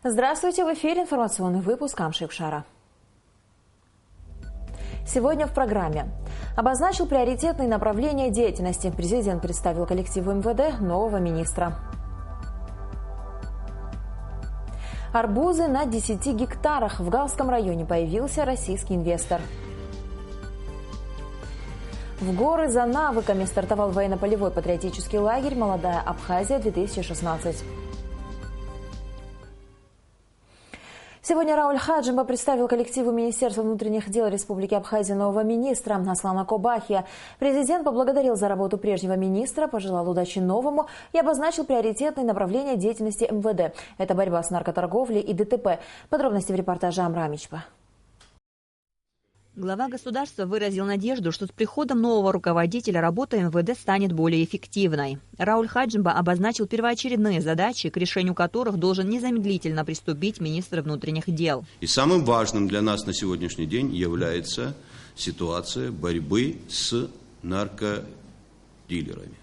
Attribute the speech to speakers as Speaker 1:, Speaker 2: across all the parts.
Speaker 1: Здравствуйте, в эфире информационный выпуск Амшикшара. Сегодня в программе. Обозначил приоритетные направления деятельности. Президент представил коллективу МВД нового министра. Арбузы на 10 гектарах. В Галском районе появился российский инвестор. В горы за навыками стартовал военно-полевой патриотический лагерь «Молодая Абхазия-2016». Сегодня Рауль Хаджимба представил коллективу Министерства внутренних дел Республики Абхазия нового министра Аслана Кобахия. Президент поблагодарил за работу прежнего министра, пожелал удачи новому и обозначил приоритетные направления деятельности МВД. Это борьба с наркоторговлей и ДТП. Подробности в репортаже Амрамичпа.
Speaker 2: Глава государства выразил надежду, что с приходом нового руководителя работа МВД станет более эффективной. Рауль Хаджимба обозначил первоочередные задачи, к решению которых должен незамедлительно приступить министр внутренних дел.
Speaker 3: И самым важным для нас на сегодняшний день является ситуация борьбы с наркодилерами.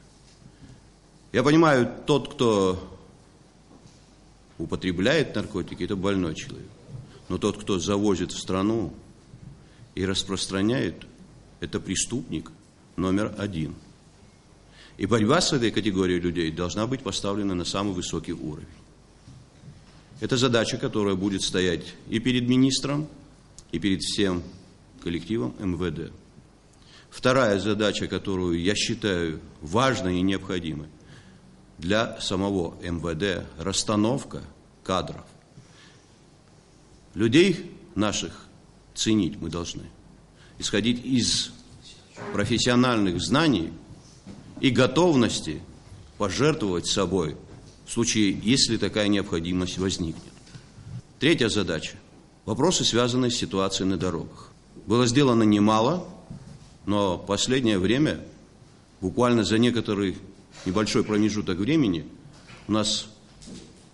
Speaker 3: Я понимаю, тот, кто употребляет наркотики, это больной человек. Но тот, кто завозит в страну и распространяет, это преступник номер один. И борьба с этой категорией людей должна быть поставлена на самый высокий уровень. Это задача, которая будет стоять и перед министром, и перед всем коллективом МВД. Вторая задача, которую я считаю важной и необходимой для самого МВД – расстановка кадров. Людей наших ценить мы должны, исходить из профессиональных знаний и готовности пожертвовать собой в случае, если такая необходимость возникнет. Третья задача – вопросы, связанные с ситуацией на дорогах. Было сделано немало, но в последнее время, буквально за некоторый небольшой промежуток времени, у нас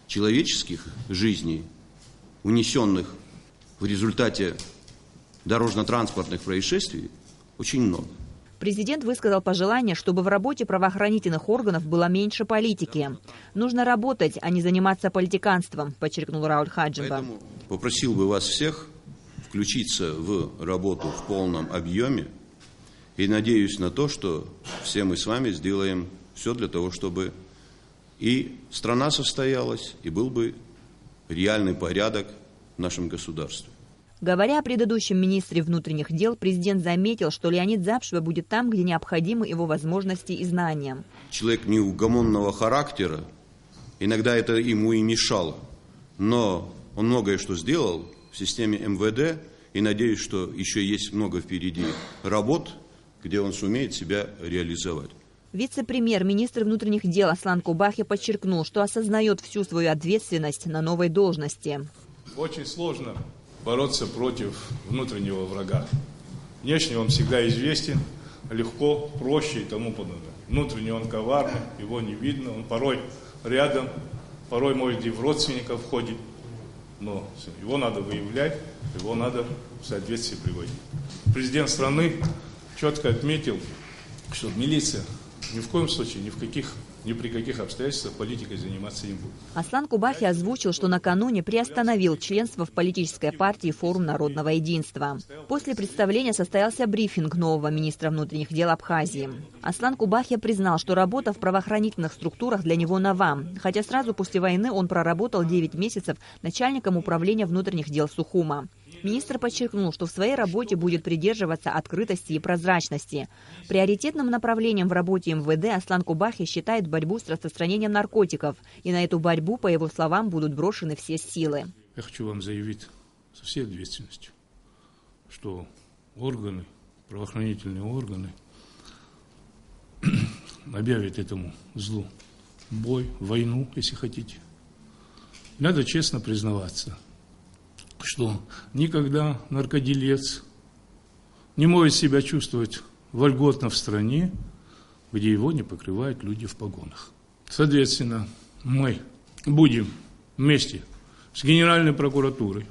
Speaker 3: человеческих жизней, унесенных в результате дорожно-транспортных происшествий, очень много.
Speaker 2: Президент высказал пожелание, чтобы в работе правоохранительных органов было меньше политики. Нужно работать, а не заниматься политиканством, подчеркнул Рауль Хаджимба.
Speaker 3: Поэтому попросил бы вас всех включиться в работу в полном объеме и надеюсь на то, что все мы с вами сделаем все для того, чтобы и страна состоялась, и был бы реальный порядок в нашем государстве.
Speaker 2: Говоря о предыдущем министре внутренних дел, президент заметил, что Леонид Запшва будет там, где необходимы его возможности и знания.
Speaker 3: Человек неугомонного характера, иногда это ему и мешало, но он многое что сделал в системе МВД, и надеюсь, что еще есть много впереди работ, где он сумеет себя реализовать.
Speaker 2: Вице-премьер-министр внутренних дел Аслан Кобахия подчеркнул, что осознает всю свою ответственность на новой должности.
Speaker 4: Очень сложно бороться против внутреннего врага. Внешне он всегда известен, легко, проще и тому подобное. Внутренне он коварный, его не видно, он порой рядом, порой, может, и в родственников входит. Но его надо выявлять, его надо в соответствие приводить. Президент страны четко отметил, что милиция ни в коем случае, ни при каких обстоятельствах политикой заниматься не будет.
Speaker 2: Аслан Кобахия озвучил, что накануне приостановил членство в политической партии «Форум народного единства». После представления состоялся брифинг нового министра внутренних дел Абхазии. Аслан Кобахия признал, что работа в правоохранительных структурах для него нова, хотя сразу после войны он проработал 9 месяцев начальником управления внутренних дел Сухума. Министр подчеркнул, что в своей работе будет придерживаться открытости и прозрачности. Приоритетным направлением в работе МВД Аслан Кобахия считает борьбу с распространением наркотиков. И на эту борьбу, по его словам, будут брошены все силы.
Speaker 4: Я хочу вам заявить со всей ответственностью, что органы, правоохранительные органы объявят этому злу бой, войну, если хотите. Надо честно признаваться, что никогда наркоделец не может себя чувствовать вольготно в стране, где его не покрывают люди в погонах. Соответственно, мы будем вместе с Генеральной прокуратурой,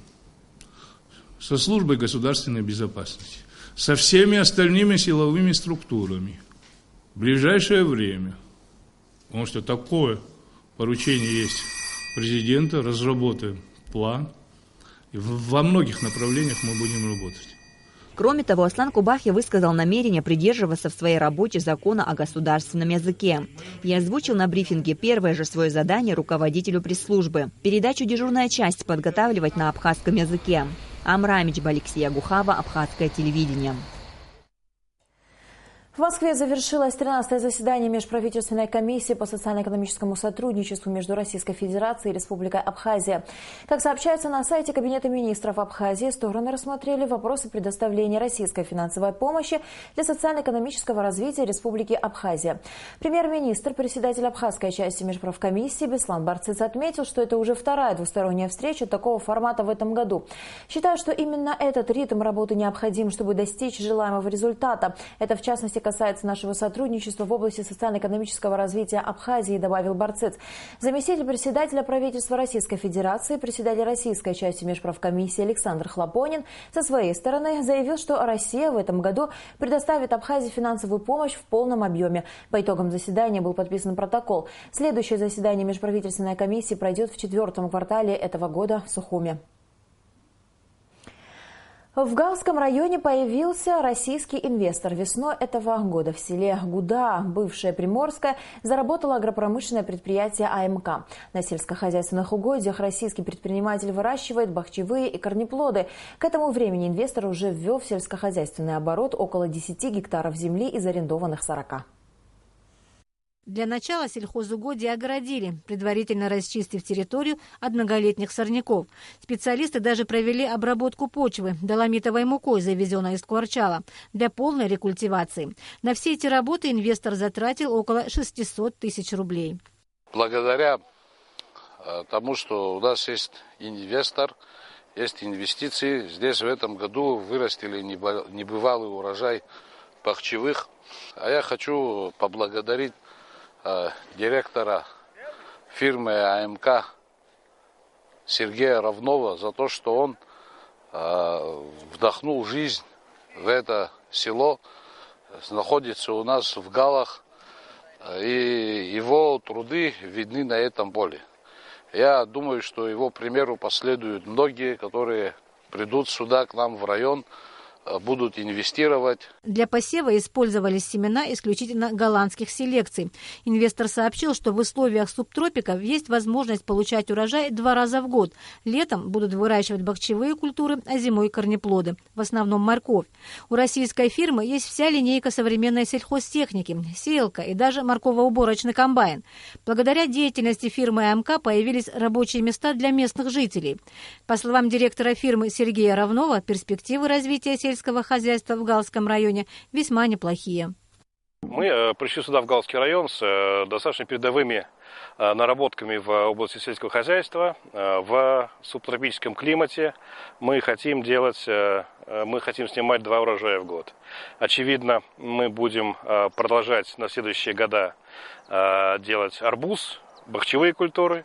Speaker 4: со службой государственной безопасности, со всеми остальными силовыми структурами в ближайшее время, потому что такое поручение есть президента, разработаем план. И во многих направлениях мы будем работать.
Speaker 2: Кроме того, Аслан Кубахи высказал намерение придерживаться в своей работе закона о государственном языке и озвучил на брифинге первое же свое задание руководителю пресс-службы – передачу «Дежурная часть» подготавливать на абхазском языке. Амра Амичба, Алексей Агухава, Абхазское телевидение.
Speaker 1: В Москве завершилось 13-е заседание Межправительственной комиссии по социально-экономическому сотрудничеству между Российской Федерацией и Республикой Абхазия. Как сообщается на сайте Кабинета министров Абхазии, стороны рассмотрели вопросы предоставления российской финансовой помощи для социально-экономического развития Республики Абхазия. Премьер-министр, председатель абхазской части Межправкомиссии Беслан Барцыц отметил, что это уже вторая двусторонняя встреча такого формата в этом году. Считаю, что именно этот ритм работы необходим, чтобы достичь желаемого результата. Это, в частности, касается нашего сотрудничества в области социально-экономического развития Абхазии, добавил Барцыц. Заместитель председателя правительства Российской Федерации, председатель российской части Межправкомиссии Александр Хлопонин со своей стороны заявил, что Россия в этом году предоставит Абхазии финансовую помощь в полном объеме. По итогам заседания был подписан протокол. Следующее заседание Межправительственной комиссии пройдет в 4-м квартале этого года в Сухуме. В Галском районе появился российский инвестор. Весной этого года в селе Гуда, бывшее Приморское, заработало агропромышленное предприятие АМК. На сельскохозяйственных угодьях российский предприниматель выращивает бахчевые и корнеплоды. К этому времени инвестор уже ввел в сельскохозяйственный оборот около 10 гектаров земли из арендованных 40.
Speaker 5: Для начала сельхозугодья огородили, предварительно расчистив территорию от многолетних сорняков. Специалисты даже провели обработку почвы доломитовой мукой, завезенной из Кварчала, для полной рекультивации. На все эти работы инвестор затратил около 600 тысяч рублей.
Speaker 6: Благодаря тому, что у нас есть инвестор, есть инвестиции, здесь в этом году вырастили небывалый урожай бахчевых. А я хочу поблагодарить директора фирмы АМК Сергея Равнова за то, что он вдохнул жизнь в это село, находится у нас в Галах, и его труды видны на этом поле. Я думаю, что его примеру последуют многие, которые придут сюда к нам в район, будут инвестировать.
Speaker 5: Для посева использовались семена исключительно голландских селекций. Инвестор сообщил, что в условиях субтропиков есть возможность получать урожай 2 раза в год. Летом будут выращивать бахчевые культуры, а зимой корнеплоды, в основном морковь. У российской фирмы есть вся линейка современной сельхозтехники, сеялка и даже морковоуборочный комбайн. Благодаря деятельности фирмы АМК появились рабочие места для местных жителей. По словам директора фирмы Сергея Равнова, перспективы развития сельского хозяйства в Галском районе весьма неплохие.
Speaker 7: Мы пришли сюда, в Галский район, с достаточно передовыми наработками в области сельского хозяйства. В субтропическом климате мы хотим снимать 2 урожая в год. Очевидно, мы будем продолжать на следующие года делать арбуз, бахчевые культуры,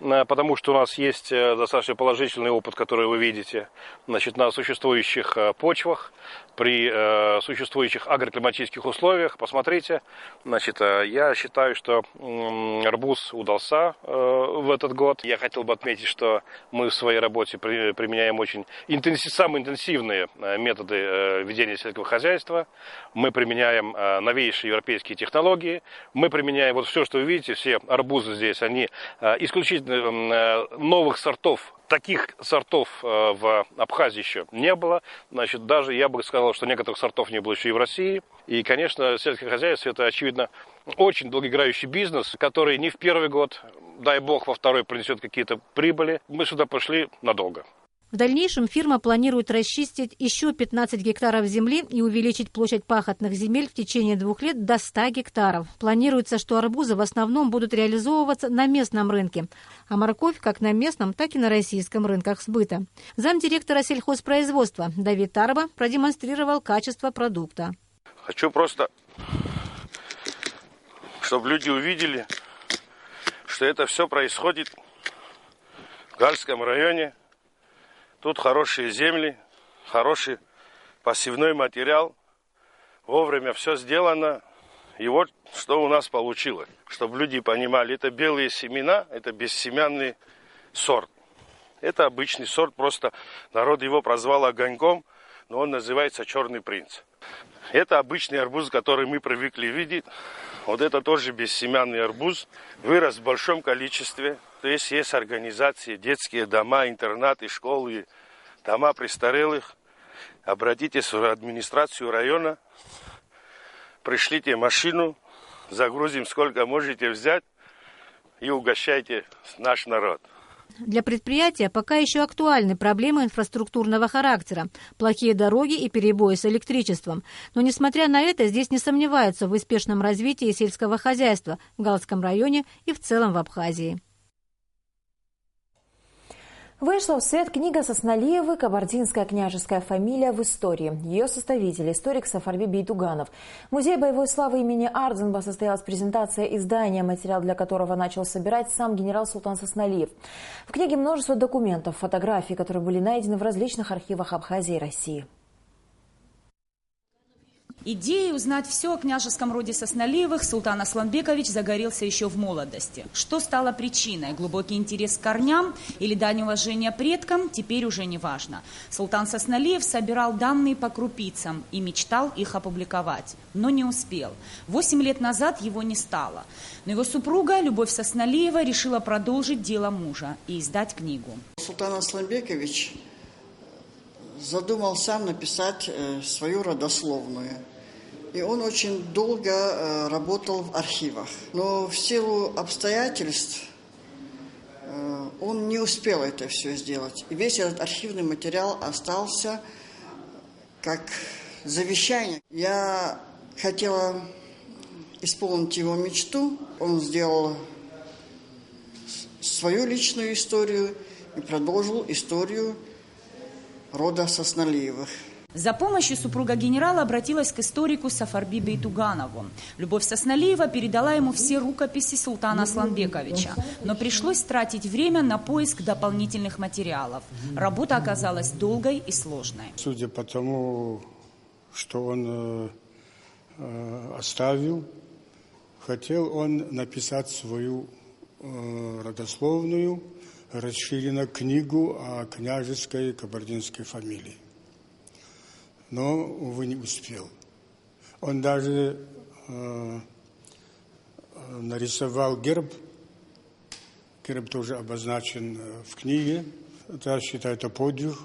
Speaker 7: потому что у нас есть достаточно положительный опыт, который вы видите, на существующих почвах, при существующих агроклиматических условиях. Посмотрите, я считаю, что арбуз удался в этот год. Я хотел бы отметить, что мы в своей работе применяем очень самые интенсивные методы ведения сельского хозяйства. Мы применяем новейшие европейские технологии. Мы применяем вот все, что вы видите, все арбузы здесь, они исключительно новых сортов. Таких сортов в Абхазии еще не было. Даже я бы сказал, что некоторых сортов не было еще и в России. И, конечно, сельское хозяйство – это, очевидно, очень долгоиграющий бизнес, который не в первый год, дай бог, во второй принесет какие-то прибыли. Мы сюда пришли надолго.
Speaker 5: В дальнейшем фирма планирует расчистить еще 15 гектаров земли и увеличить площадь пахотных земель в течение 2 лет до 100 гектаров. Планируется, что арбузы в основном будут реализовываться на местном рынке, а морковь как на местном, так и на российском рынках сбыта. Замдиректора сельхозпроизводства Давид Тарба продемонстрировал качество продукта.
Speaker 8: Хочу просто, чтобы люди увидели, что это все происходит в Галском районе. Тут хорошие земли, хороший посевной материал. Вовремя все сделано. И вот что у нас получилось. Чтобы люди понимали, это белые семена, это бессемянный сорт. Это обычный сорт, просто народ его прозвал огоньком, но он называется черный принц. Это обычный арбуз, который мы привыкли видеть. Вот это тоже бессемянный арбуз, вырос в большом количестве. То есть организации, детские дома, интернаты, школы, дома престарелых. Обратитесь в администрацию района, пришлите машину, загрузим сколько можете взять и угощайте наш народ.
Speaker 5: Для предприятия пока еще актуальны проблемы инфраструктурного характера, плохие дороги и перебои с электричеством. Но, несмотря на это, здесь не сомневаются в успешном развитии сельского хозяйства в Галском районе и в целом в Абхазии.
Speaker 1: Вышла в свет книга Соснолиевой «Кабардинская княжеская фамилия в истории». Ее составитель – историк Сафарби Бейтуганов. В Музее боевой славы имени Ардзинба состоялась презентация издания, материал для которого начал собирать сам генерал Султан Соснолиев. В книге множество документов, фотографий, которые были найдены в различных архивах Абхазии и России.
Speaker 9: Идеей узнать все о княжеском роде Соснолиевых Султан Асланбекович загорелся еще в молодости. Что стало причиной? Глубокий интерес к корням или дань уважения предкам? Теперь уже не важно. Султан Соснолиев собирал данные по крупицам и мечтал их опубликовать, но не успел. 8 лет назад его не стало. Но его супруга, Любовь Соснолиева, решила продолжить дело мужа и издать книгу.
Speaker 10: Султан Асланбекович задумал сам написать свою родословную. И он очень долго работал в архивах. Но в силу обстоятельств он не успел это все сделать. И весь этот архивный материал остался как завещание. Я хотела исполнить его мечту. Он сделал свою личную историю и продолжил историю рода Соснолиевых.
Speaker 9: За помощью супруга генерала обратилась к историку Сафарби Бейтуганову. Любовь Соснолиева передала ему все рукописи Султана Асланбековича, но пришлось тратить время на поиск дополнительных материалов. Работа оказалась долгой и сложной.
Speaker 11: Судя по тому, что он оставил, хотел он написать свою родословную, расширенную книгу о княжеской кабардинской фамилии. Но, увы, не успел. Он даже нарисовал герб. Герб тоже обозначен в книге. Это, считаю, это подвиг,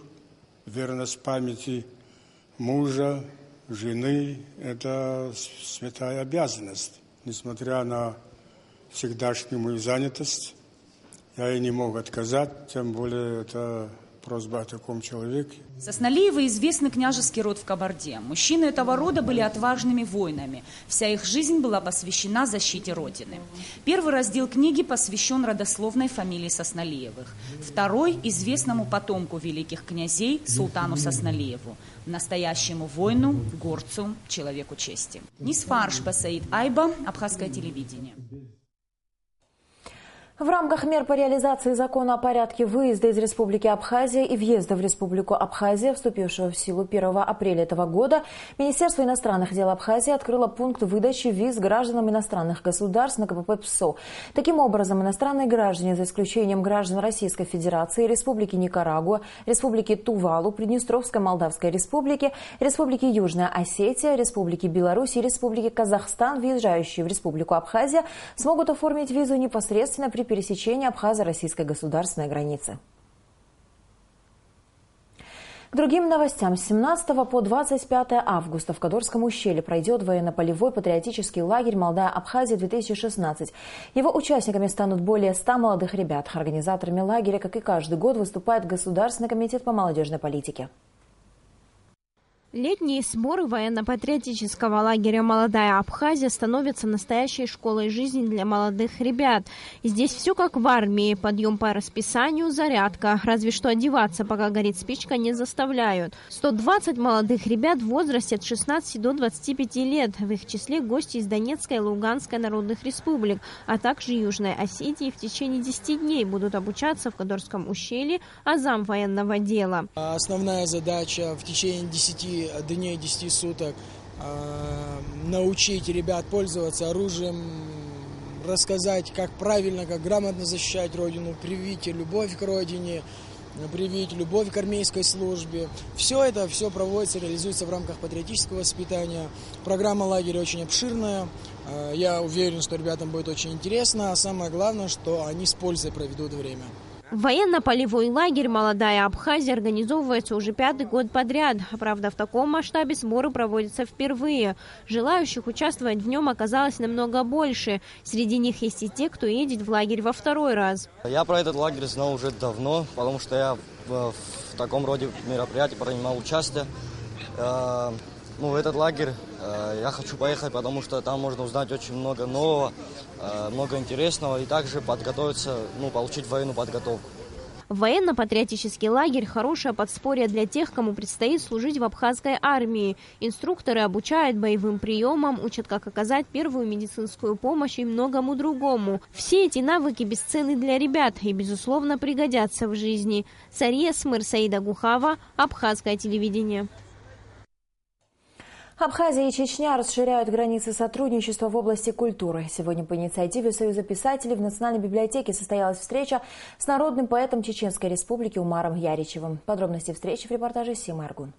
Speaker 11: верность памяти мужа, жены. Это святая обязанность. Несмотря на всегдашнюю мою занятость, я ей не мог отказать, тем более это просьба о таком человеке.
Speaker 9: Соснолиевы – известный княжеский род в Кабарде. Мужчины этого рода были отважными воинами. Вся их жизнь была посвящена защите Родины. Первый раздел книги посвящен родословной фамилии Соснолиевых. Второй – известному потомку великих князей Султану Соснолиеву, настоящему воину, горцу, человеку чести. Нисфарш Басаид Айба, Абхазское телевидение.
Speaker 1: В рамках мер по реализации закона о порядке выезда из Республики Абхазия и въезда в Республику Абхазия, вступившего в силу 1 апреля этого года, Министерство иностранных дел Абхазии открыло пункт выдачи виз гражданам иностранных государств на КПП ПСО. Таким образом, иностранные граждане, за исключением граждан Российской Федерации, Республики Никарагуа, Республики Тувалу, Приднестровской Молдавской Республики, Республики Южная Осетия, Республики Беларусь и Республики Казахстан, въезжающие в Республику Абхазия, смогут оформить визу непосредственно при пересечении абхазо-российской государственной границы. К другим новостям. С 17 по 25 августа в Кадорском ущелье пройдет военно-полевой патриотический лагерь «Молодая Абхазия-2016». Его участниками станут более 100 молодых ребят. Организаторами лагеря, как и каждый год, выступает Государственный комитет по молодежной политике.
Speaker 12: Летние сборы военно-патриотического лагеря «Молодая Абхазия» становятся настоящей школой жизни для молодых ребят. Здесь все как в армии. Подъем по расписанию, зарядка. Разве что одеваться, пока горит спичка, не заставляют. 120 молодых ребят в возрасте от 16 до 25 лет. В их числе гости из Донецкой и Луганской народных республик, а также Южной Осетии в течение 10 дней будут обучаться в Кадорском ущелье азам военного дела.
Speaker 13: Основная задача в течение 10 дней, 10 суток научить ребят пользоваться оружием, рассказать, как правильно, как грамотно защищать Родину, привить любовь к Родине, привить любовь к армейской службе. Все это проводится, реализуется в рамках патриотического воспитания. Программа лагеря очень обширная. Я уверен, что ребятам будет очень интересно, а самое главное, что они с пользой проведут время.
Speaker 12: Военно-полевой лагерь «Молодая Абхазия» организовывается уже 5-й год подряд. Правда, в таком масштабе сборы проводятся впервые. Желающих участвовать в нем оказалось намного больше. Среди них есть и те, кто едет в лагерь во 2-й раз.
Speaker 14: Я про этот лагерь знал уже давно, потому что я в таком роде мероприятий принимал участие. В этот лагерь я хочу поехать, потому что там можно узнать очень много нового, много интересного и также подготовиться, получить военную подготовку.
Speaker 12: Военно-патриотический лагерь – хорошее подспорье для тех, кому предстоит служить в абхазской армии. Инструкторы обучают боевым приемам, учат, как оказать первую медицинскую помощь и многому другому. Все эти навыки бесценны для ребят и, безусловно, пригодятся в жизни. Сария Смыр, Саида Гухава, Абхазское телевидение.
Speaker 1: Абхазия и Чечня расширяют границы сотрудничества в области культуры. Сегодня по инициативе Союза писателей в Национальной библиотеке состоялась встреча с народным поэтом Чеченской Республики Умаром Яричевым. Подробности встречи в репортаже Симы Аргун.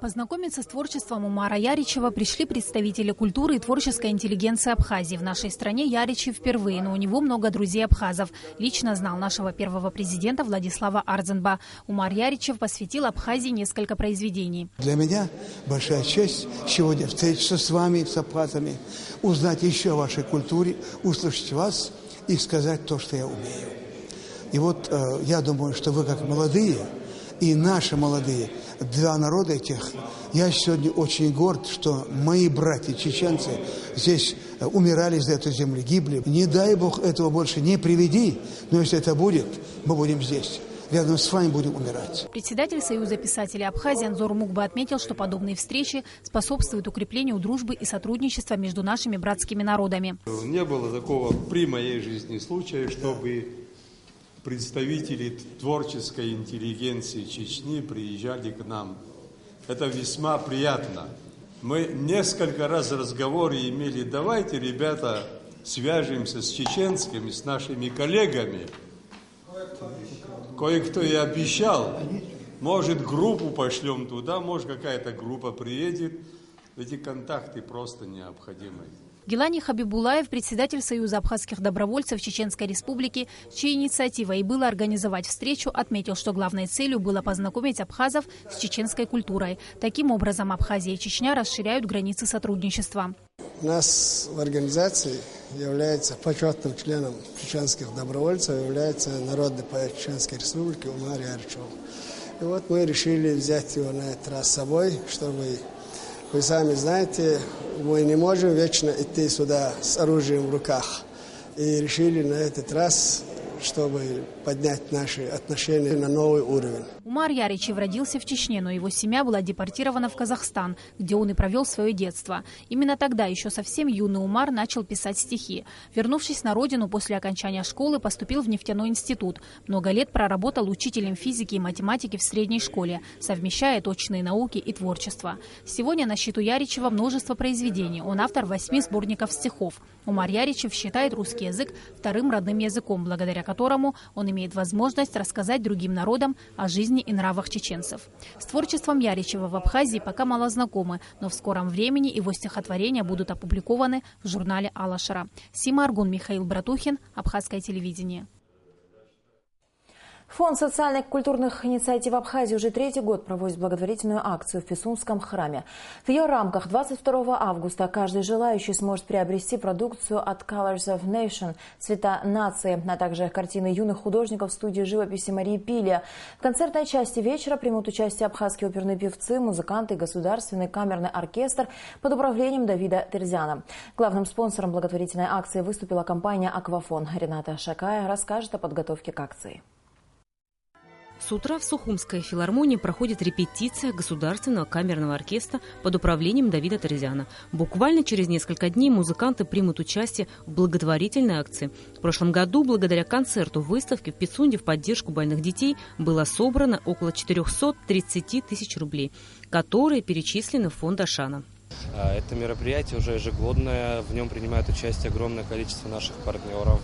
Speaker 15: Познакомиться с творчеством Умара Яричева пришли представители культуры и творческой интеллигенции Абхазии. В нашей стране Яричев впервые, но у него много друзей-абхазов. Лично знал нашего первого президента Владислава Ардзенба. Умар Яричев посвятил Абхазии несколько произведений.
Speaker 16: Для меня большая честь сегодня встретиться с вами, с абхазами, узнать еще о вашей культуре, услышать вас и сказать то, что я умею. И вот я думаю, что вы как молодые, и наши молодые, два народа этих, я сегодня очень горд, что мои братья чеченцы здесь умирали за эту землю, гибли. Не дай Бог этого больше не приведи, но если это будет, мы будем здесь. Рядом с вами будем умирать.
Speaker 15: Председатель Союза писателей Абхазии Анзор Мукба отметил, что подобные встречи способствуют укреплению дружбы и сотрудничества между нашими братскими народами.
Speaker 17: Не было такого при моей жизни случая, чтобы представители творческой интеллигенции Чечни приезжали к нам. Это весьма приятно. Мы несколько раз в разговоре имели: давайте, ребята, свяжемся с чеченскими, с нашими коллегами. Кое-кто и обещал, может, группу пошлем туда, может, какая-то группа приедет. Эти контакты просто необходимы.
Speaker 15: Гилани Хабибулаев, председатель Союза абхазских добровольцев Чеченской Республики, чьей инициативой и было организовать встречу, отметил, что главной целью было познакомить абхазов с чеченской культурой. Таким образом, Абхазия и Чечня расширяют границы сотрудничества.
Speaker 18: У нас в организации является почетным членом чеченских добровольцев, является народный поэт Чеченской Республики Умар Яричев. И вот мы решили взять его на этот раз с собой, чтобы... Вы сами знаете, мы не можем вечно идти сюда с оружием в руках. И решили на этот раз, чтобы поднять наши отношения на новый уровень.
Speaker 15: Умар Яричев родился в Чечне, но его семья была депортирована в Казахстан, где он и провел свое детство. Именно тогда еще совсем юный Умар начал писать стихи. Вернувшись на родину после окончания школы, поступил в нефтяной институт. Много лет проработал учителем физики и математики в средней школе, совмещая точные науки и творчество. Сегодня на счету Яричева множество произведений. Он автор 8 сборников стихов. Умар Яричев считает русский язык вторым родным языком, благодаря которому он имеет возможность рассказать другим народам о жизни и нравах чеченцев. С творчеством Яричева в Абхазии пока мало знакомы, но в скором времени его стихотворения будут опубликованы в журнале «Алашара». Сима Аргун, Михаил Братухин, Абхазское телевидение.
Speaker 1: Фонд социальных и культурных инициатив Абхазии уже 3-й год проводит благотворительную акцию в Писунском храме. В ее рамках 22 августа каждый желающий сможет приобрести продукцию от Colors of Nation «Цвета нации», а также картины юных художников студии живописи Марии Пилия. В концертной части вечера примут участие абхазские оперные певцы, музыканты и государственный камерный оркестр под управлением Давида Терзяна. Главным спонсором благотворительной акции выступила компания «Аквафон». Рената Шакая расскажет о подготовке к акции.
Speaker 19: С утра в Сухумской филармонии проходит репетиция Государственного камерного оркестра под управлением Давида Терзяна. Буквально через несколько дней музыканты примут участие в благотворительной акции. В прошлом году, благодаря концерту выставки в Пицунде в поддержку больных детей, было собрано около 430 тысяч рублей, которые перечислены в фонд Ашана.
Speaker 20: Это мероприятие уже ежегодное, в нем принимает участие огромное количество наших партнеров.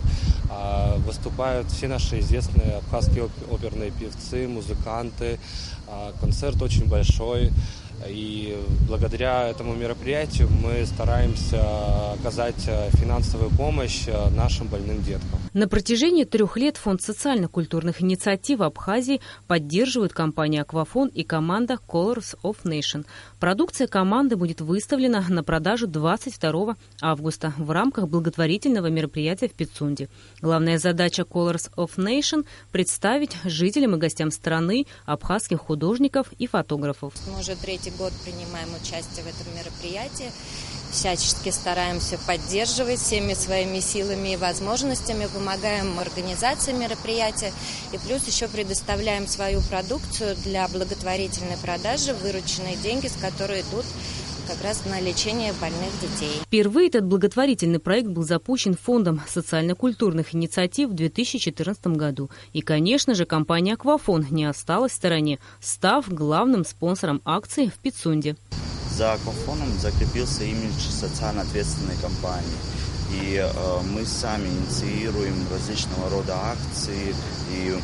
Speaker 20: Выступают все наши известные абхазские оперные певцы, музыканты. Концерт очень большой. И благодаря этому мероприятию мы стараемся оказать финансовую помощь нашим больным деткам.
Speaker 19: На протяжении 3 лет Фонд социально-культурных инициатив Абхазии поддерживает компания «Аквафон» и команда Colors of Nation. Продукция команды будет выставлена на продажу 22 августа в рамках благотворительного мероприятия в Пицунде. Главная задача Colors of Nation – представить жителям и гостям страны абхазских художников и фотографов.
Speaker 21: Мы уже 3-й год принимаем участие в этом мероприятии. Всячески стараемся поддерживать всеми своими силами и возможностями, помогаем организации мероприятия и плюс еще предоставляем свою продукцию для благотворительной продажи, вырученные деньги, с которой идут как раз на лечение больных детей.
Speaker 19: Впервые этот благотворительный проект был запущен Фондом социально-культурных инициатив в 2014 году. И, конечно же, компания «Аквафон» не осталась в стороне, став главным спонсором акции в Пицунде.
Speaker 22: За «Аквафоном» закрепился имидж социально ответственной компании. И мы сами инициируем различного рода акции и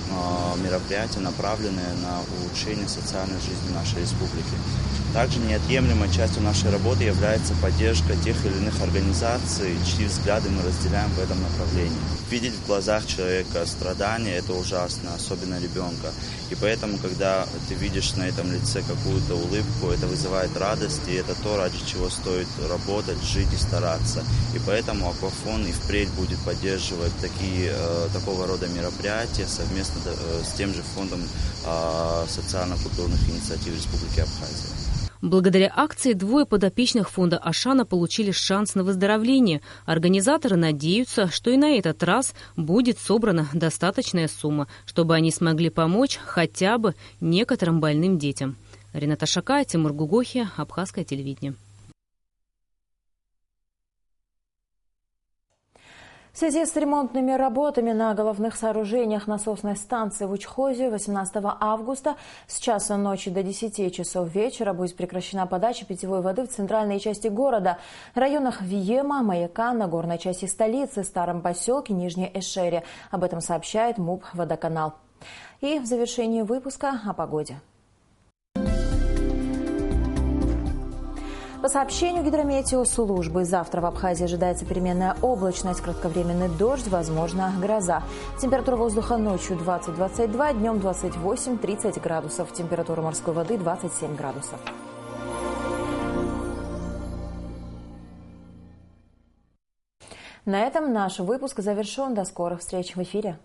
Speaker 22: мероприятия, направленные на улучшение социальной жизни нашей республики. Также неотъемлемой частью нашей работы является поддержка тех или иных организаций, чьи взгляды мы разделяем в этом направлении. Видеть в глазах человека страдания – это ужасно, особенно ребенка. И поэтому, когда ты видишь на этом лице какую-то улыбку, это вызывает радость, и это то, ради чего стоит работать, жить и стараться. И поэтому «Аквафон» и впредь будет поддерживать такого рода мероприятия совместно с тем же Фондом социально-культурных инициатив Республики Абхазия.
Speaker 19: Благодаря акции 2 подопечных фонда Ашана получили шанс на выздоровление. Организаторы надеются, что и на этот раз будет собрана достаточная сумма, чтобы они смогли помочь хотя бы некоторым больным детям. Рената Шакая, Тимур Гугохи, Абхазское телевидение.
Speaker 1: В связи с ремонтными работами на головных сооружениях насосной станции в Учхозе 18 августа с часа ночи до 10 часов вечера будет прекращена подача питьевой воды в центральной части города, районах Виема, Маяка, Нагорной части столицы, Старом поселке, Нижней Эшере. Об этом сообщает МУП «Водоканал». И в завершении выпуска о погоде. По сообщению гидрометеослужбы, завтра в Абхазии ожидается переменная облачность, кратковременный дождь, возможно, гроза. Температура воздуха ночью 20-22, днем 28-30 градусов. Температура морской воды 27 градусов. На этом наш выпуск завершен. До скорых встреч в эфире.